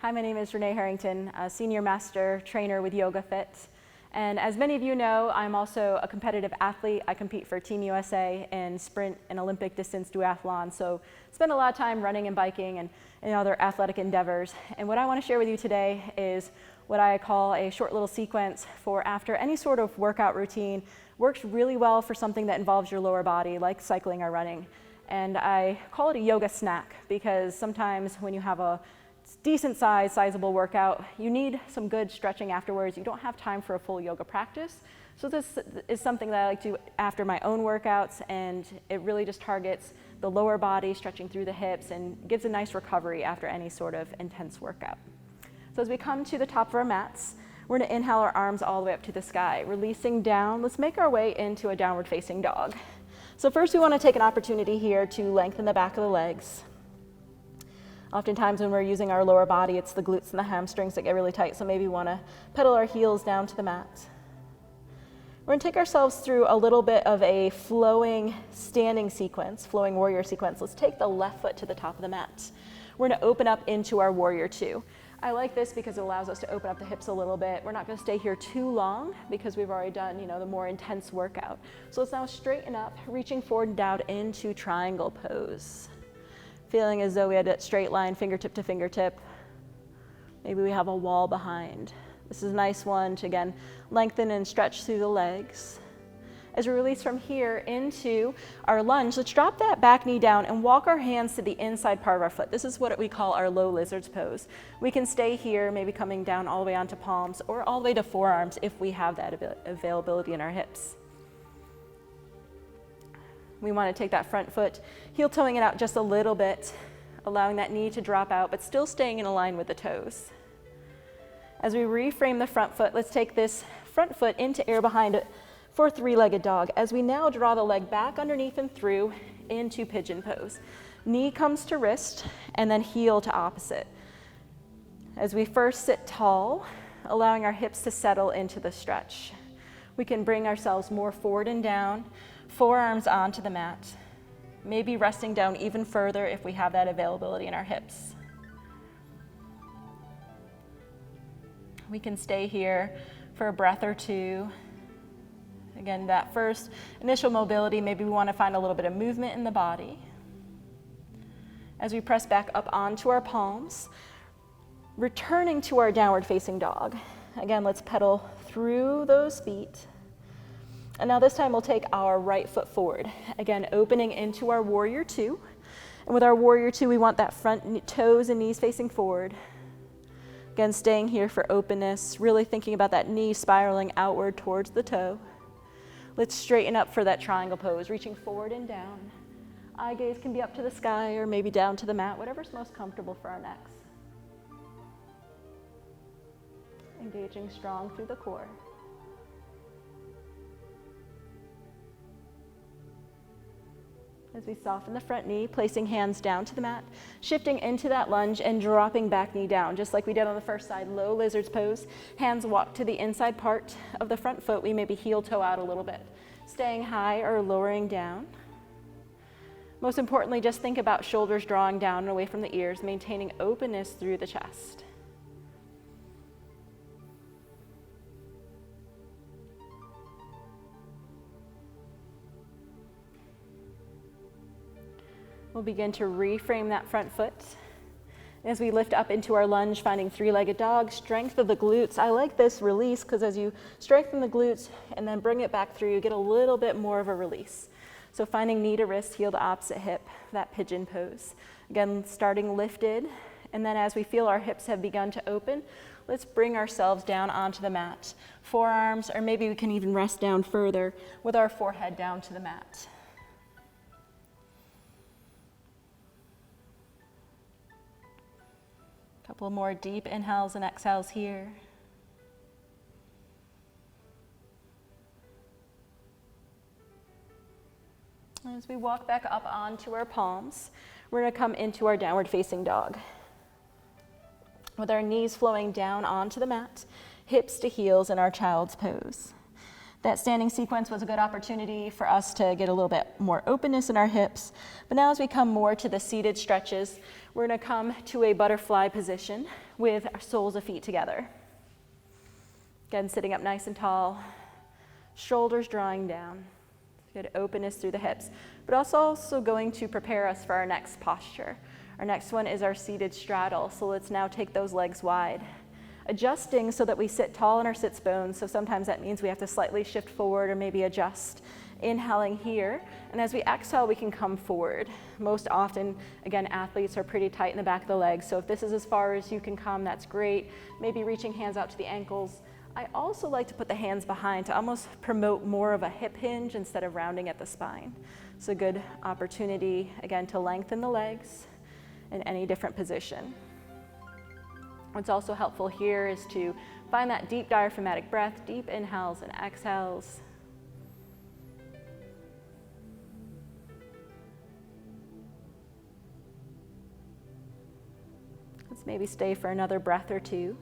Hi, my name is Renee Harrington, a senior master trainer with Yoga Fit. And as many of you know, I'm also a competitive athlete. I compete for Team USA in sprint and Olympic distance duathlon. So spend a lot of time running and biking and other athletic endeavors. And what I want to share with you today is what I call a short little sequence for after any sort of workout routine. Works really well for something that involves your lower body, like cycling or running. And I call it a yoga snack because sometimes when you have a decent size, sizable workout, you need some good stretching afterwards. You don't have time for a full yoga practice. So this is something that I like to do after my own workouts, and it really just targets the lower body, stretching through the hips, and gives a nice recovery after any sort of intense workout. So as we come to the top of our mats, we're gonna inhale our arms all the way up to the sky, releasing down. Let's make our way into a downward facing dog. So first we wanna take an opportunity here to lengthen the back of the legs. Oftentimes when we're using our lower body, it's the glutes and the hamstrings that get really tight, so maybe we want to pedal our heels down to the mat. We're going to take ourselves through a little bit of a flowing standing sequence, flowing warrior sequence. Let's take the left foot to the top of the mat. We're going to open up into our warrior two. I like this because it allows us to open up the hips a little bit. We're not going to stay here too long because we've already done, the more intense workout. So let's now straighten up, reaching forward and down into triangle pose. Feeling as though we had that straight line, fingertip to fingertip. Maybe we have a wall behind. This is a nice one to, again, lengthen and stretch through the legs. As we release from here into our lunge, let's drop that back knee down and walk our hands to the inside part of our foot. This is what we call our low lizard's pose. We can stay here, maybe coming down all the way onto palms or all the way to forearms if we have that availability in our hips. We want to take that front foot, heel toeing it out just a little bit, allowing that knee to drop out, but still staying in line with the toes. As we reframe the front foot, let's take this front foot into air behind it for three-legged dog. As we now draw the leg back underneath and through into pigeon pose. Knee comes to wrist and then heel to opposite. As we first sit tall, allowing our hips to settle into the stretch. We can bring ourselves more forward and down, forearms onto the mat, maybe resting down even further if we have that availability in our hips. We can stay here for a breath or two. Again, that first initial mobility, maybe we want to find a little bit of movement in the body. As we press back up onto our palms, returning to our downward facing dog. Again, let's pedal through those feet. And now this time we'll take our right foot forward. Again, opening into our warrior two. And with our warrior two, we want that front toes and knees facing forward. Again, staying here for openness, really thinking about that knee spiraling outward towards the toe. Let's straighten up for that triangle pose, reaching forward and down. Eye gaze can be up to the sky or maybe down to the mat, whatever's most comfortable for our necks. Engaging strong through the core. As we soften the front knee, placing hands down to the mat, shifting into that lunge and dropping back knee down, just like we did on the first side, low lizard's pose. Hands walk to the inside part of the front foot. We maybe heel toe out a little bit, staying high or lowering down. Most importantly, just think about shoulders drawing down and away from the ears, maintaining openness through the chest. We'll begin to reframe that front foot. As we lift up into our lunge, finding three-legged dog, strength of the glutes. I like this release because as you strengthen the glutes and then bring it back through, you get a little bit more of a release. So finding knee to wrist, heel to opposite hip, that pigeon pose. Again, starting lifted, and then as we feel our hips have begun to open, let's bring ourselves down onto the mat. Forearms, or maybe we can even rest down further with our forehead down to the mat. Couple more deep inhales and exhales here. As we walk back up onto our palms, we're going to come into our downward facing dog. With our knees flowing down onto the mat, hips to heels in our child's pose. That standing sequence was a good opportunity for us to get a little bit more openness in our hips. But now as we come more to the seated stretches, we're going to come to a butterfly position with our soles of feet together. Again, sitting up nice and tall, shoulders drawing down. Good openness through the hips. But also going to prepare us for our next posture. Our next one is our seated straddle. So let's now take those legs wide. Adjusting so that we sit tall in our sits bones. So sometimes that means we have to slightly shift forward or maybe adjust. Inhaling here, and as we exhale, we can come forward. Most often, again, athletes are pretty tight in the back of the legs, so if this is as far as you can come, that's great. Maybe reaching hands out to the ankles. I also like to put the hands behind to almost promote more of a hip hinge instead of rounding at the spine. It's a good opportunity, again, to lengthen the legs in any different position. What's also helpful here is to find that deep diaphragmatic breath, deep inhales and exhales. Let's maybe stay for another breath or two.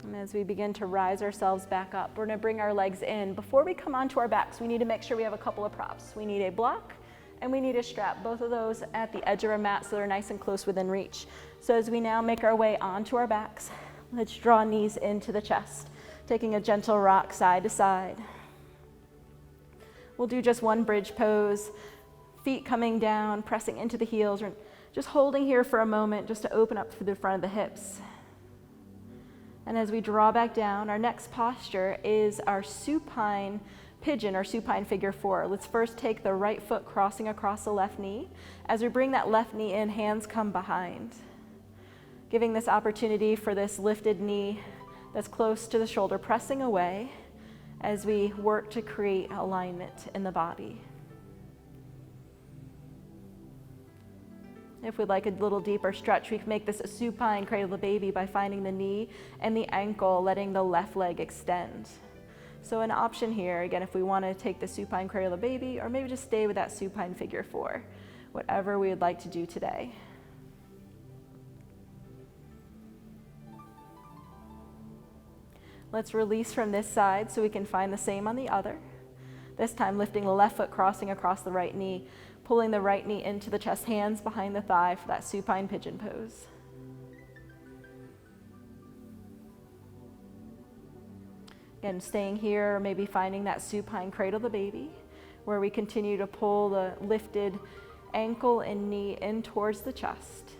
And as we begin to rise ourselves back up, we're going to bring our legs in. Before we come onto our backs, we need to make sure we have a couple of props. We need a block and we need a strap, both of those at the edge of our mat so they're nice and close within reach. So as we now make our way onto our backs, let's draw knees into the chest, taking a gentle rock side to side. We'll do just one bridge pose, feet coming down, pressing into the heels, or just holding here for a moment just to open up through the front of the hips. And as we draw back down, our next posture is our supine pigeon or supine figure 4. Let's first take the right foot crossing across the left knee. As we bring that left knee in, hands come behind, giving this opportunity for this lifted knee that's close to the shoulder, pressing away as we work to create alignment in the body. If we'd like a little deeper stretch, we can make this a supine cradle the baby by finding the knee and the ankle, letting the left leg extend. So an option here, again, if we want to take the supine cradle the baby, or maybe just stay with that supine figure 4, whatever we would like to do today. Let's release from this side so we can find the same on the other. This time lifting the left foot, crossing across the right knee, pulling the right knee into the chest, hands behind the thigh for that supine pigeon pose. Again, staying here, or maybe finding that supine cradle the baby, where we continue to pull the lifted ankle and knee in towards the chest.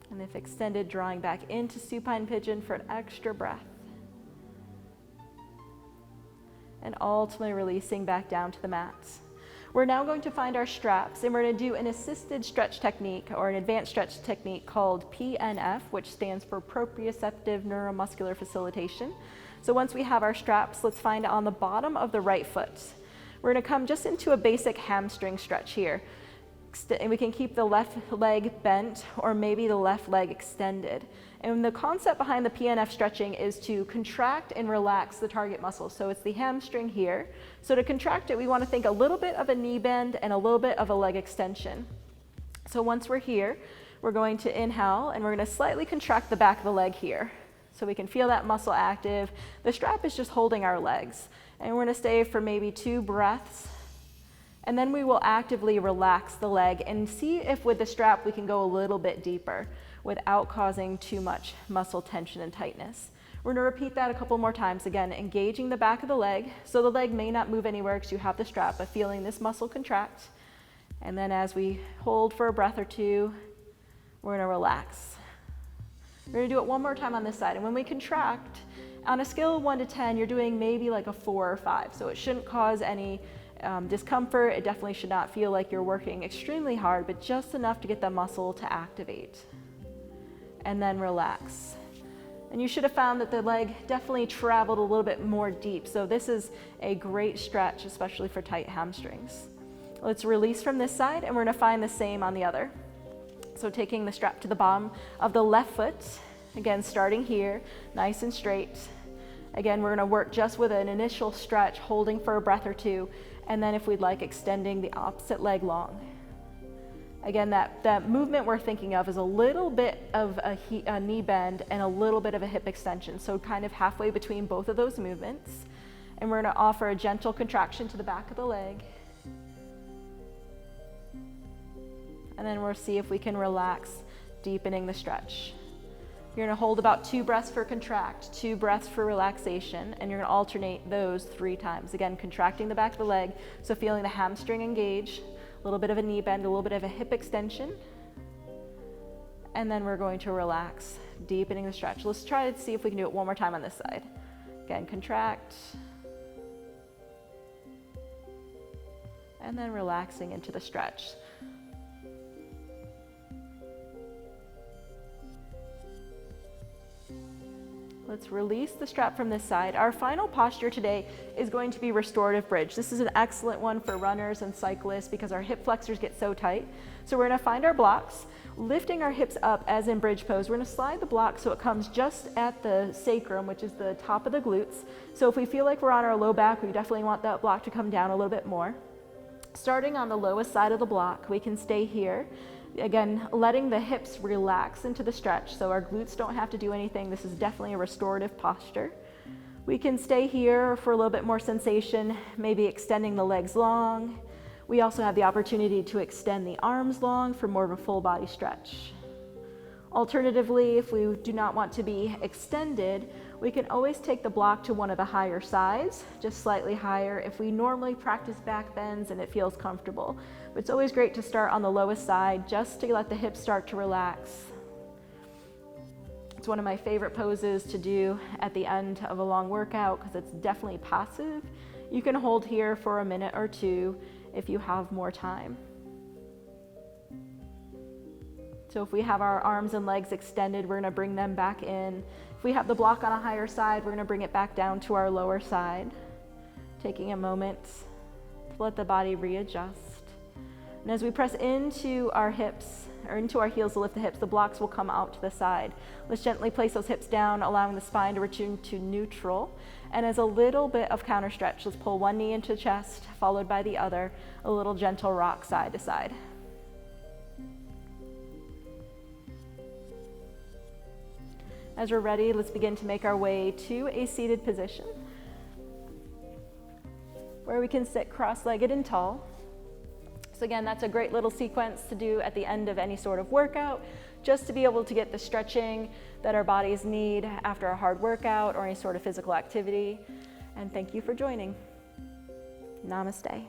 And if extended, drawing back into supine pigeon for an extra breath. And ultimately releasing back down to the mat. We're now going to find our straps, and we're going to do an assisted stretch technique or an advanced stretch technique called PNF, which stands for proprioceptive neuromuscular facilitation. So once we have our straps, let's find it on the bottom of the right foot. We're going to come just into a basic hamstring stretch here. And we can keep the left leg bent or maybe the left leg extended. And the concept behind the PNF stretching is to contract and relax the target muscle. So it's the hamstring here. So to contract it, we want to think a little bit of a knee bend and a little bit of a leg extension. So once we're here, we're going to inhale and we're going to slightly contract the back of the leg here. So we can feel that muscle active. The strap is just holding our legs. And we're going to stay for maybe 2 breaths. And then we will actively relax the leg and see if with the strap we can go a little bit deeper without causing too much muscle tension and tightness. We're going to repeat that a couple more times. Again, engaging the back of the leg. So the leg may not move anywhere because you have the strap, but feeling this muscle contract. And then as we hold for a breath or 2, we're going to relax. We're going to do it one more time on this side. And when we contract, on a scale of 1 to 10, you're doing maybe like a 4 or 5. So it shouldn't cause any discomfort. It definitely should not feel like you're working extremely hard, but just enough to get the muscle to activate. And then relax. And you should have found that the leg definitely traveled a little bit more deep. So this is a great stretch, especially for tight hamstrings. Let's release from this side, and we're going to find the same on the other. So taking the strap to the bottom of the left foot, again starting here, nice and straight. Again, we're gonna work just with an initial stretch, holding for a breath or two, and then if we'd like, extending the opposite leg long. Again, that movement we're thinking of is a little bit of a knee bend and a little bit of a hip extension, so kind of halfway between both of those movements. And we're gonna offer a gentle contraction to the back of the leg. And then we'll see if we can relax, deepening the stretch. You're gonna hold about 2 breaths for contract, 2 breaths for relaxation, and you're gonna alternate those 3 times. Again, contracting the back of the leg, so feeling the hamstring engage, a little bit of a knee bend, a little bit of a hip extension, and then we're going to relax, deepening the stretch. Let's try to see if we can do it one more time on this side. Again, contract, and then relaxing into the stretch. Let's release the strap from this side. Our final posture today is going to be restorative bridge. This is an excellent one for runners and cyclists because our hip flexors get so tight. So we're gonna find our blocks, lifting our hips up as in bridge pose. We're gonna slide the block so it comes just at the sacrum, which is the top of the glutes. So if we feel like we're on our low back, we definitely want that block to come down a little bit more. Starting on the lowest side of the block, we can stay here. Again, letting the hips relax into the stretch so our glutes don't have to do anything. This is definitely a restorative posture. We can stay here for a little bit more sensation, maybe extending the legs long. We also have the opportunity to extend the arms long for more of a full body stretch. Alternatively, if we do not want to be extended, we can always take the block to one of the higher sides, just slightly higher if we normally practice back bends and it feels comfortable. But it's always great to start on the lowest side just to let the hips start to relax. It's one of my favorite poses to do at the end of a long workout because it's definitely passive. You can hold here for a minute or 2 if you have more time. So if we have our arms and legs extended, we're gonna bring them back in. If we have the block on a higher side, we're gonna bring it back down to our lower side. Taking a moment to let the body readjust. And as we press into our hips, or into our heels to lift the hips, the blocks will come out to the side. Let's gently place those hips down, allowing the spine to return to neutral. And as a little bit of counter stretch, let's pull one knee into the chest, followed by the other, a little gentle rock side to side. As we're ready, let's begin to make our way to a seated position where we can sit cross-legged and tall. So again, that's a great little sequence to do at the end of any sort of workout, just to be able to get the stretching that our bodies need after a hard workout or any sort of physical activity. And thank you for joining. Namaste.